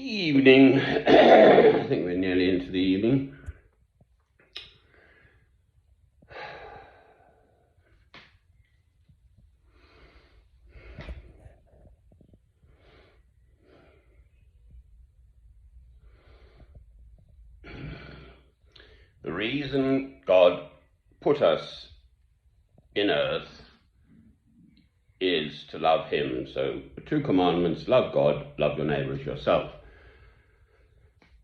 Evening. I think we're nearly into the evening. The reason God put us in earth is to love him. So the two commandments: love God, love your neighbour as yourself.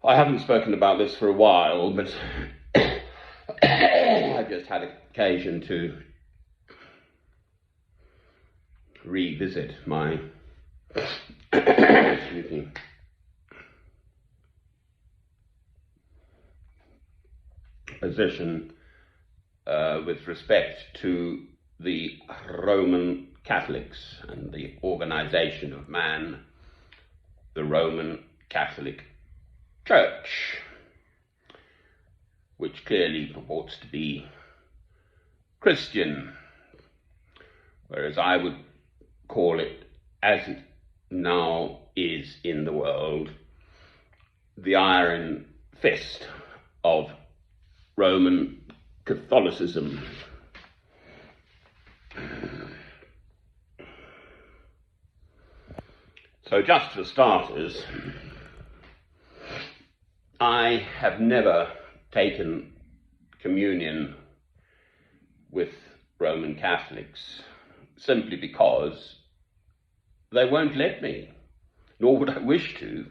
I haven't spoken about this for a while, but I just had occasion to revisit my excuse me, position with respect to the Roman Catholics and the organization of man, the Roman Catholic Church, which clearly purports to be Christian, whereas I would call it, as it now is in the world, the iron fist of Roman Catholicism. So just for starters, I have never taken communion with Roman Catholics simply because they won't let me, nor would I wish to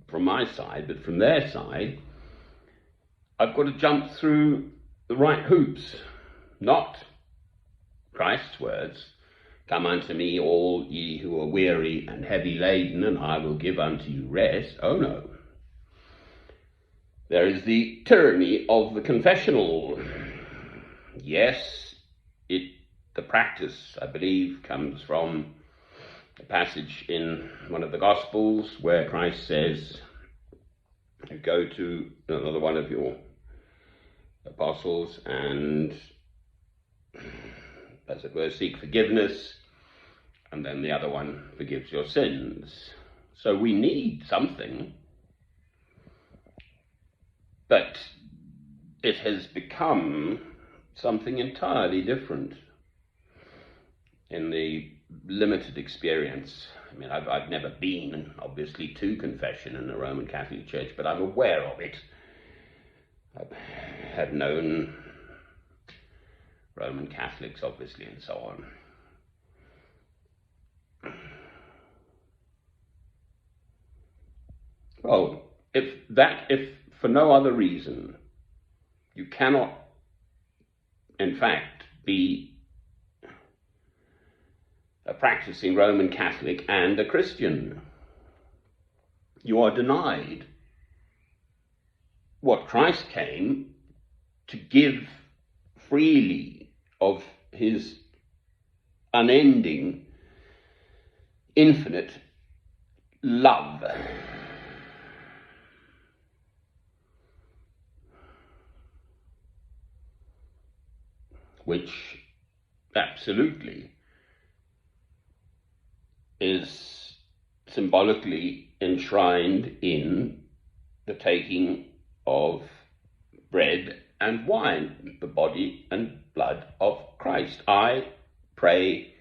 from my side, but from their side, I've got to jump through the right hoops, not Christ's words, "Come unto me, all ye who are weary and heavy laden, and I will give unto you rest." Oh no. There is the tyranny of the confessional. Yes, the practice, I believe, comes from a passage in one of the Gospels where Christ says, you go to another one of your apostles and, as it were, seek forgiveness, and then the other one forgives your sins. So we need something, but it has become something entirely different in the limited experience. I mean, I've never been, obviously, to confession in the Roman Catholic Church, but I'm aware of it. I have known Roman Catholics, obviously, and so on. Well, if for no other reason, you cannot, in fact, be a practicing Roman Catholic and a Christian. You are denied what Christ came to give freely of his unending, infinite love. Which absolutely is symbolically enshrined in the taking of bread and wine, the body and blood of Christ. I pray,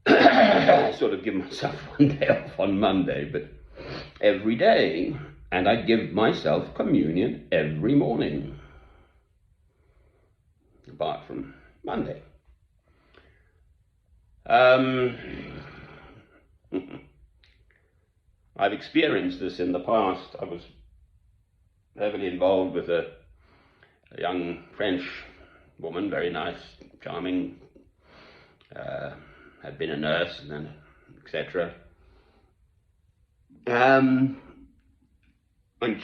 I sort of give myself one day off on Monday, but every day, and I give myself communion every morning, apart from Monday. I've experienced this in the past. I was heavily involved with a young French woman, very nice, charming, had been a nurse, and then etc. And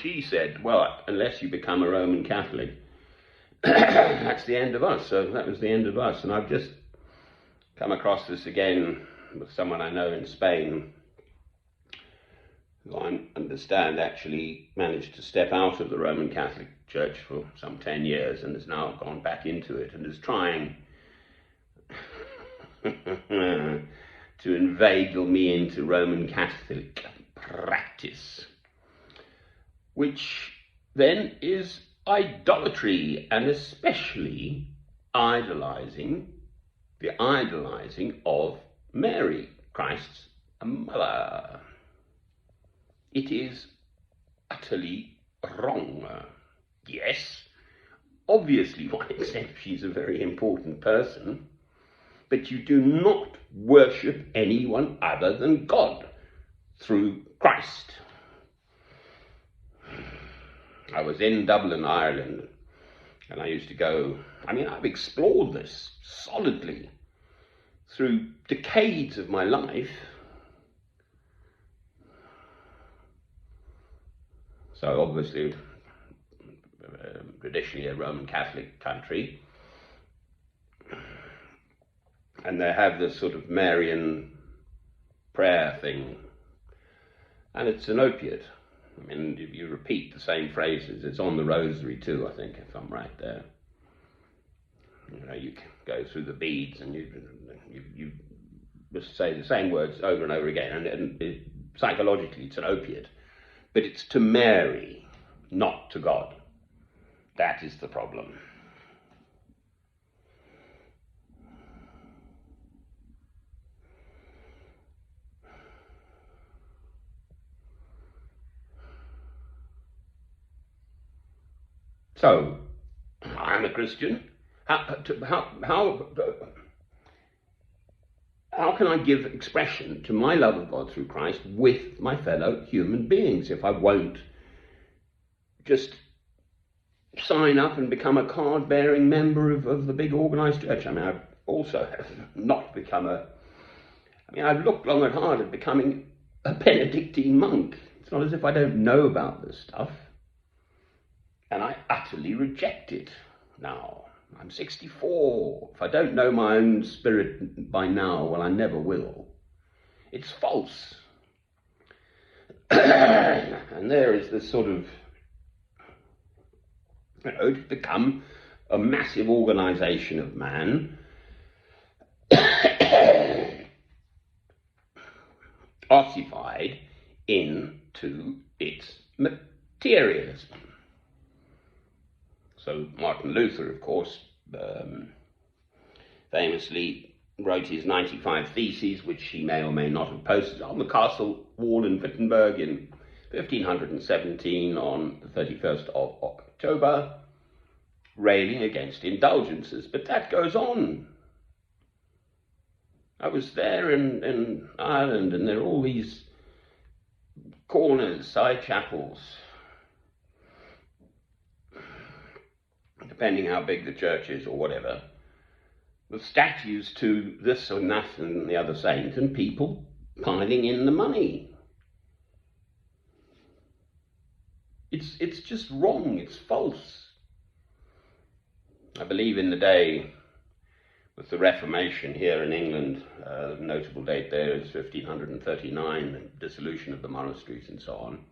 she said, well, unless you become a Roman Catholic, that's the end of us. So that was the end of us. And I've just come across this again with someone I know in Spain, who I understand actually managed to step out of the Roman Catholic Church for some 10 years and has now gone back into it and is trying to inveigle me into Roman Catholic practice, which then is idolatry, and especially the idolizing of Mary, Christ's mother. It is utterly wrong. Yes, obviously, one accepts she's a very important person, but you do not worship anyone other than God through Christ. I was in Dublin, Ireland, and I used to go, I've explored this solidly through decades of my life. So obviously, traditionally a Roman Catholic country, and they have this sort of Marian prayer thing, and it's an opiate. If you repeat the same phrases, it's on the rosary too, I think, if I'm right there. You go through the beads and you just say the same words over and over again, and psychologically it's an opiate. But it's to Mary, not to God. That is the problem. So, I'm a Christian. How can I give expression to my love of God through Christ with my fellow human beings if I won't just sign up and become a card-bearing member of the big organised church? I've also not become I've looked long and hard at becoming a Benedictine monk. It's not as if I don't know about this stuff. And I utterly reject it now. I'm 64. If I don't know my own spirit by now, well, I never will. It's false. And there is this sort of, to become a massive organisation of man, ossified into its materialism. So Martin Luther, of course, famously wrote his 95 Theses, which he may or may not have posted on the castle wall in Wittenberg in 1517 on the 31st of October, railing against indulgences. But that goes on. I was there in Ireland, and there are all these corners, side chapels, depending how big the church is or whatever, with statues to this or that and the other saint, and people piling in the money. It's just wrong, it's false. I believe in the day with the Reformation here in England, the notable date there is 1539, the dissolution of the monasteries and so on.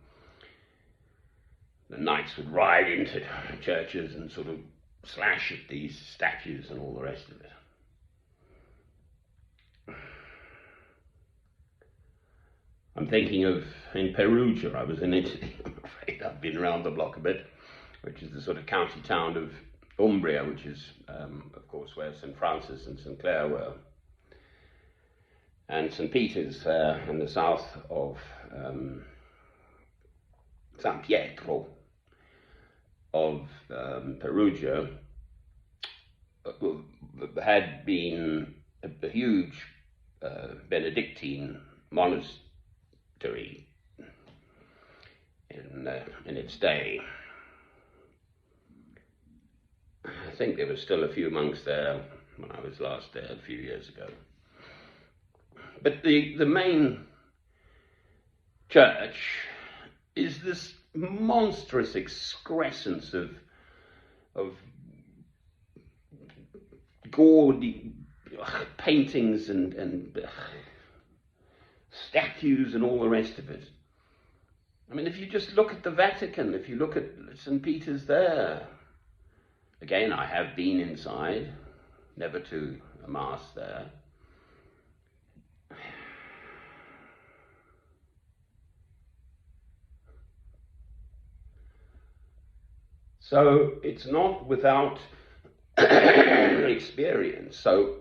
The knights would ride into churches and sort of slash at these statues and all the rest of it. I'm thinking of in Perugia. I was in Italy. I'm afraid I've been around the block a bit, which is the sort of county town of Umbria, which is, of course, where St. Francis and St. Clare were. And St. Peter's in the south of San Pietro of Perugia had been a huge Benedictine monastery in its day. I think there were still a few monks there when I was last there a few years ago. But the main church is this monstrous excrescence of gaudy paintings and statues and all the rest of it. If you just look at the Vatican, if you look at St. Peter's there, again, I have been inside, never to a mass there. So it's not without experience. So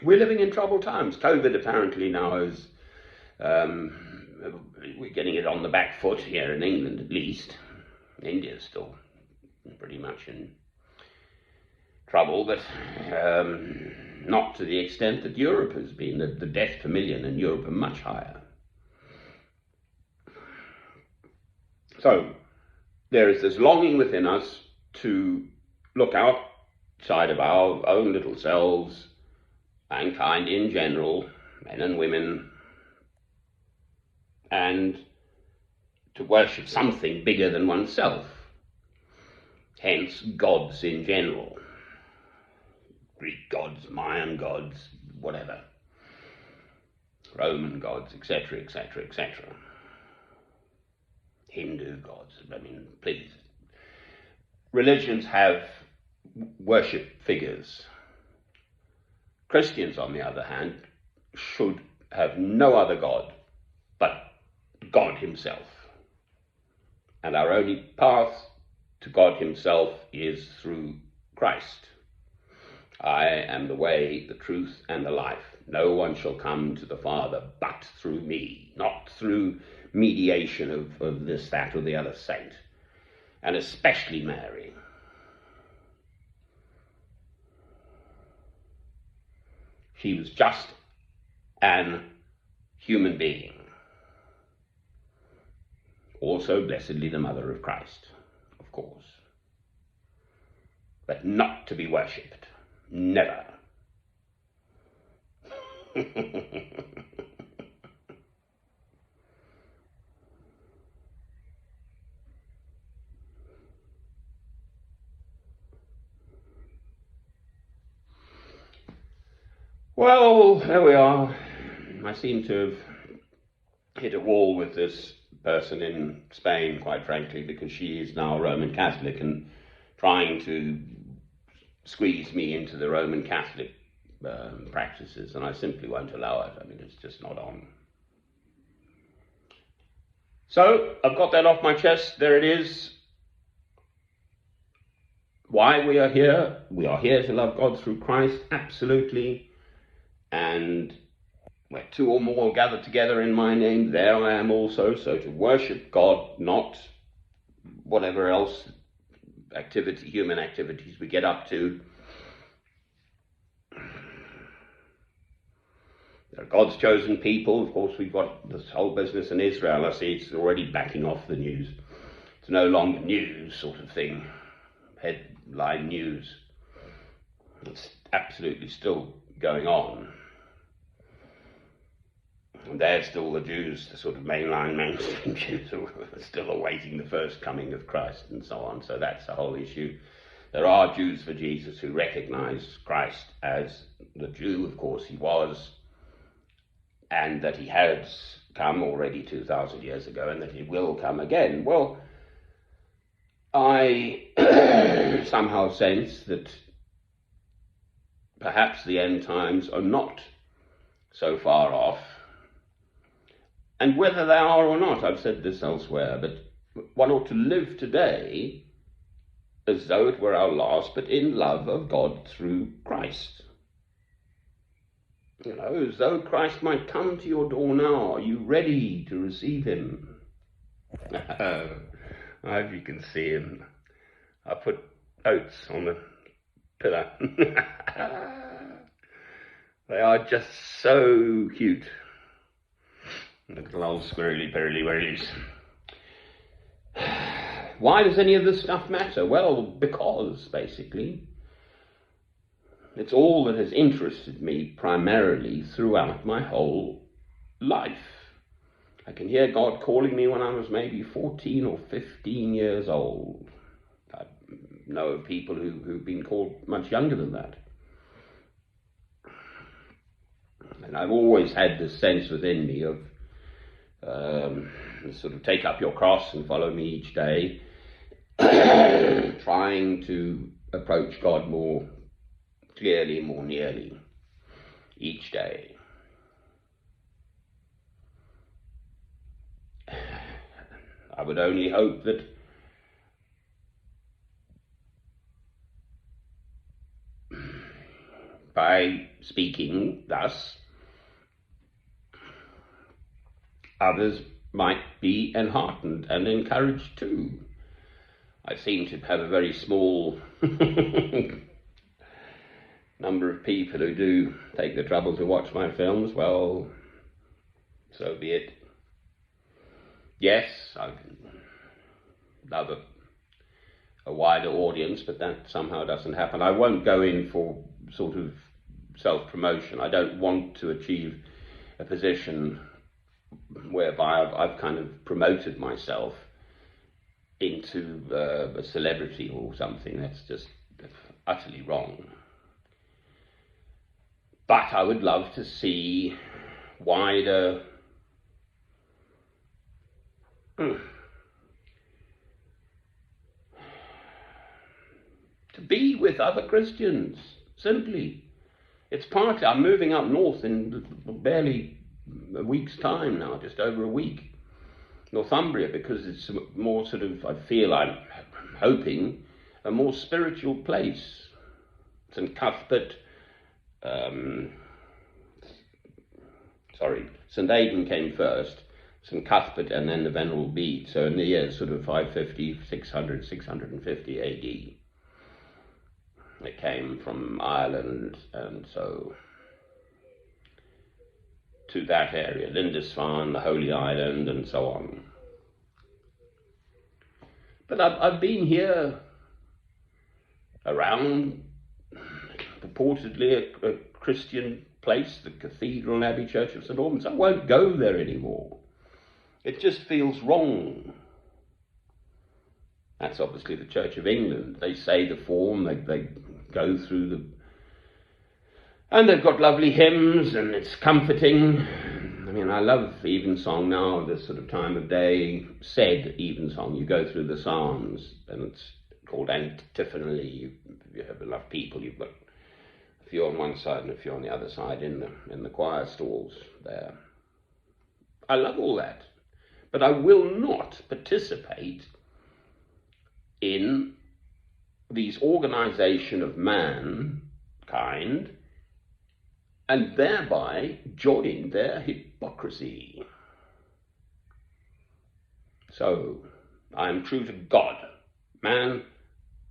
we're living in troubled times. COVID apparently now is, we're getting it on the back foot here in England at least. India's still pretty much in trouble, but not to the extent that Europe has been. The death per million in Europe are much higher. So there is this longing within us to look outside of our own little selves, mankind in general, men and women, and to worship something bigger than oneself, hence gods in general. Greek gods, Mayan gods, whatever, Roman gods, etc., etc., etc. Hindu gods, I mean, please. Religions have worship figures. Christians, on the other hand, should have no other God but God himself. And our only path to God himself is through Christ. I am the way, the truth, and the life. No one shall come to the Father but through me, not through mediation of this, that, or the other saint, and especially Mary. She was just an human being. Also, blessedly, the mother of Christ, of course. But not to be worshipped. Never. Well, there we are. I seem to have hit a wall with this person in Spain, quite frankly, because she is now a Roman Catholic and trying to squeeze me into the Roman Catholic practices, and I simply won't allow it. I mean, it's just not on. So, I've got that off my chest. There it is. Why we are here. We are here to love God through Christ, absolutely. And where two or more gathered together in my name, there I am also. So to worship God, not whatever else human activities we get up to. They're God's chosen people. Of course, we've got this whole business in Israel. I see it's already backing off the news. It's no longer news sort of thing, headline news. It's absolutely still going on. And there's still the Jews, the sort of mainstream Jews, who are still awaiting the first coming of Christ and so on. So that's the whole issue. There are Jews for Jesus who recognize Christ as the Jew, of course he was, and that he has come already 2,000 years ago and that he will come again. Well, I somehow sense that perhaps the end times are not so far off. And whether they are or not, I've said this elsewhere, but one ought to live today as though it were our last, but in love of God through Christ. You know, as though Christ might come to your door now. Are you ready to receive him? I hope you can see him. I put oats on the pillar. They are just so cute. Little old squirrely pirrily whirlies. Why does any of this stuff matter? Well, because, basically, it's all that has interested me primarily throughout my whole life. I can hear God calling me when I was maybe 14 or 15 years old. I know of people who've been called much younger than that. And I've always had this sense within me of sort of take up your cross and follow me each day, trying to approach God more clearly, more nearly each day. I would only hope that by speaking thus, others might be enheartened and encouraged too. I seem to have a very small number of people who do take the trouble to watch my films. Well, so be it. Yes, I love a wider audience, but that somehow doesn't happen. I won't go in for sort of self-promotion. I don't want to achieve a position whereby I've kind of promoted myself into a celebrity or something. That's just utterly wrong. But I would love to see wider to be with other Christians, simply. It's partly, I'm moving up north in barely a week's time now, just over a week, Northumbria, because it's more sort of, I'm hoping, a more spiritual place. St. Cuthbert, St. Aidan came first, St. Cuthbert, and then the Venerable Bede. So in the years sort of 550, 600, 650 AD. They came from Ireland, and so to that area, Lindisfarne, the Holy Island, and so on. But I've been here around purportedly a Christian place, the Cathedral and Abbey Church of St. Albans. I won't go there anymore. It just feels wrong. That's obviously the Church of England. They say the form, they go through and they've got lovely hymns, and it's comforting. I mean, I love evensong now, this sort of time of day, said evensong. You go through the Psalms, and it's called antiphonally. You have enough people, you've got a few on one side and a few on the other side in the choir stalls there. I love all that, but I will not participate in these organization of mankind and thereby join their hypocrisy. So, I am true to God. Man's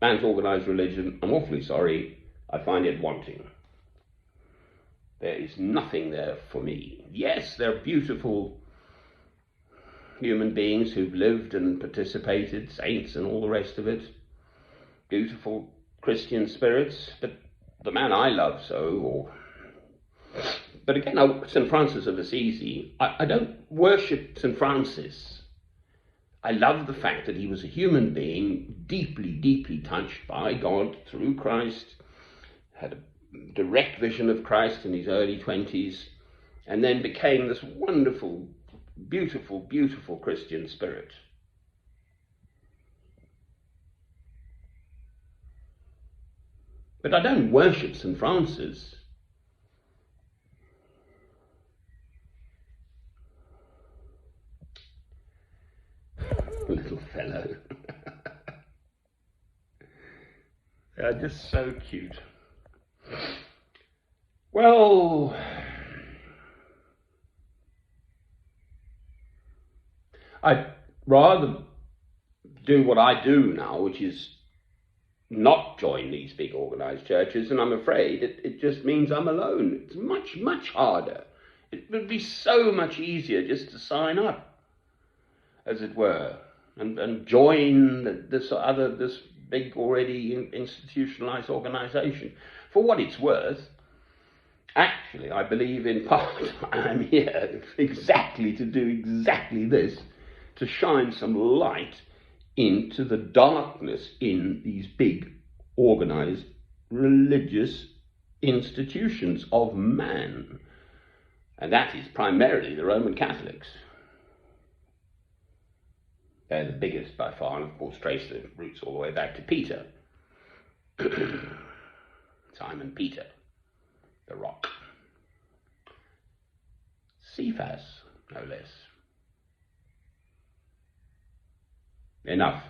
organized religion, I'm awfully sorry, I find it wanting. There is nothing there for me. Yes, they're beautiful human beings who've lived and participated, saints and all the rest of it, beautiful Christian spirits, but the man I love but again, St. Francis of Assisi, I don't worship St. Francis. I love the fact that he was a human being, deeply, deeply touched by God through Christ, had a direct vision of Christ in his early 20s, and then became this wonderful, beautiful, beautiful Christian spirit. But I don't worship St. Francis. Little fellow. They're just so cute. Well, I'd rather do what I do now, which is not join these big organized churches, and I'm afraid it just means I'm alone. It's much, much harder. It would be so much easier just to sign up, as it were, and join this big already institutionalized organization. For what it's worth, actually, I believe in part I'm here exactly to do exactly this, to shine some light into the darkness in these big organized religious institutions of man. And that is primarily the Roman Catholics. They're the biggest by far, and of course trace the roots all the way back to Peter. Simon Peter, the rock. Cephas, no less. Enough.